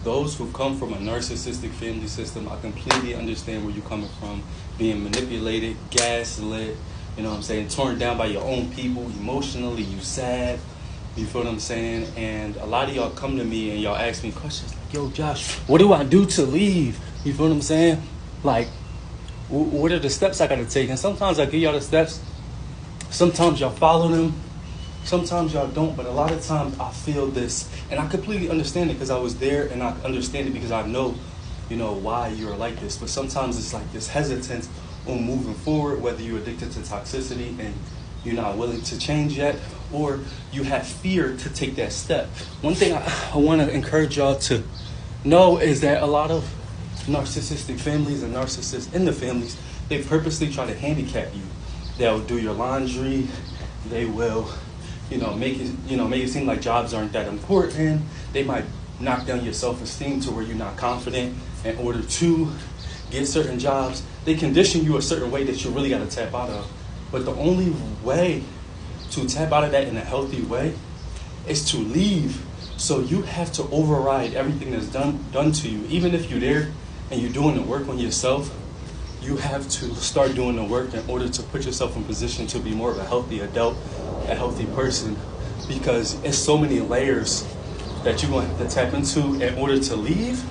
those who come from a narcissistic family system, I completely understand where you're coming from. Being manipulated, gaslit, you know what I'm saying, torn down by your own people, emotionally, you sad. You feel what I'm saying? And a lot of y'all come to me and y'all ask me questions like, yo, Josh, what do I do to leave? You feel what I'm saying? Like, what are the steps I got to take? And sometimes I give y'all the steps. Sometimes y'all follow them. Sometimes y'all don't. But a lot of times I feel this. And I completely understand it because I was there, and I understand it because I know, why you're like this. But sometimes it's like this hesitance on moving forward, whether you're addicted to toxicity and you're not willing to change yet, or you have fear to take that step. One thing I want to encourage y'all to know is that a lot of narcissistic families and narcissists in the families, they purposely try to handicap you. They'll do your laundry. They will, make it seem like jobs aren't that important. They might knock down your self-esteem to where you're not confident in order to get certain jobs. They condition you a certain way that you really got to tap out of. But the only way to tap out of that in a healthy way is to leave. So you have to override everything that's done to you. Even if you're there and you're doing the work on yourself, you have to start doing the work in order to put yourself in position to be more of a healthy adult, a healthy person, because it's so many layers that you're going to have to tap into in order to leave.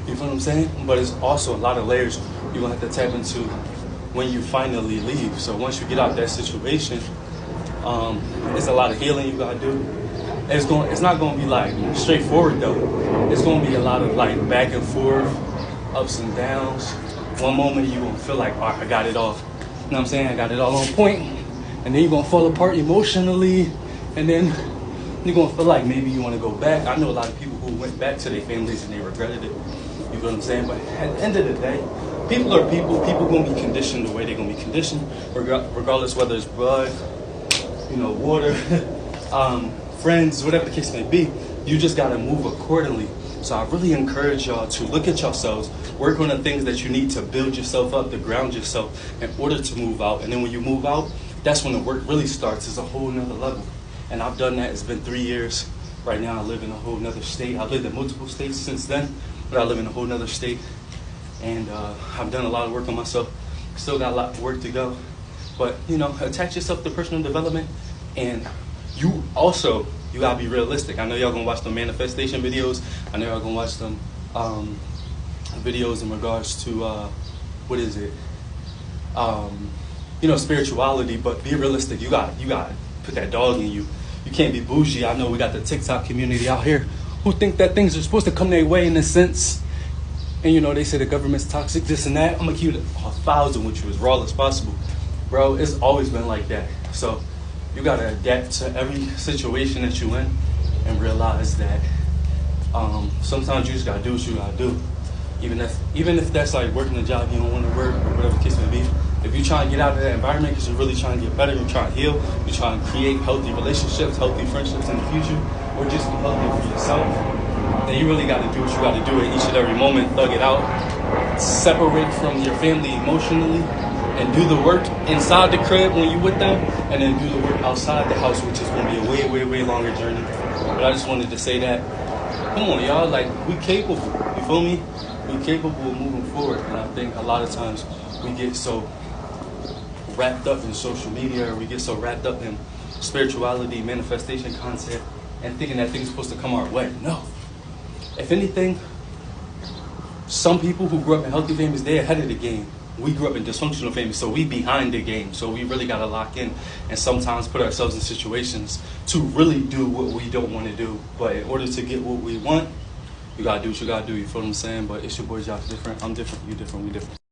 You feel what I'm saying? But it's also a lot of layers you're going to have to tap into when you finally leave. So once you get out that situation, there's a lot of healing you got to do. It's not going to be like straightforward though. It's going to be a lot of like back and forth, ups and downs. One moment you're going to feel like, all right, I got it all. You know what I'm saying? I got it all on point. And then you're going to fall apart emotionally. And then you're going to feel like maybe you want to go back. I know a lot of people who went back to their families and they regretted it. You feel what I'm saying? But at the end of the day, people are people. People going to be conditioned the way they're going to be conditioned, regardless whether it's blood, water, friends, whatever the case may be. You just got to move accordingly. So I really encourage y'all to look at yourselves, work on the things that you need to build yourself up, to ground yourself in order to move out. And then when you move out, that's when the work really starts. It's a whole nother level. And I've done that. It's been 3 years. Right now I live in a whole nother state. I've lived in multiple states since then, but I live in a whole nother state. And I've done a lot of work on myself. Still got a lot of work to go. But, attach yourself to personal development. And you gotta be realistic. I know y'all gonna watch the manifestation videos. I know y'all gonna watch them videos in regards to spirituality. But be realistic. You got put that dog in you. You can't be bougie. I know we got the TikTok community out here who think that things are supposed to come their way in a sense. And they say the government's toxic, this and that. I'm gonna keep it 1,000 with you, as raw as possible. Bro, it's always been like that. So you gotta adapt to every situation that you in and realize that sometimes you just gotta do what you gotta do. Even if that's like working a job you don't want to work or whatever the case may be. If you're trying to get out of that environment because you're really trying to get better, you're trying to heal, you're trying to create healthy relationships, healthy friendships in the future, or just be healthy for yourself, then you really got to do what you got to do at each and every moment. Thug it out. Separate from your family emotionally and do the work inside the crib when you're with them, and then do the work outside the house, which is going to be a way, way, way longer journey. But I just wanted to say that, come on, y'all, like, we capable. You feel me? We capable of moving forward. And I think a lot of times we get so wrapped up in social media, or we get so wrapped up in spirituality, manifestation concept, and thinking that things are supposed to come our way. No. If anything, some people who grew up in healthy families, they're ahead of the game. We grew up in dysfunctional families, so we behind the game. So we really got to lock in and sometimes put ourselves in situations to really do what we don't want to do. But in order to get what we want, you got to do what you got to do. You feel what I'm saying? But it's your boy Josh Different. I'm different. You different. We different.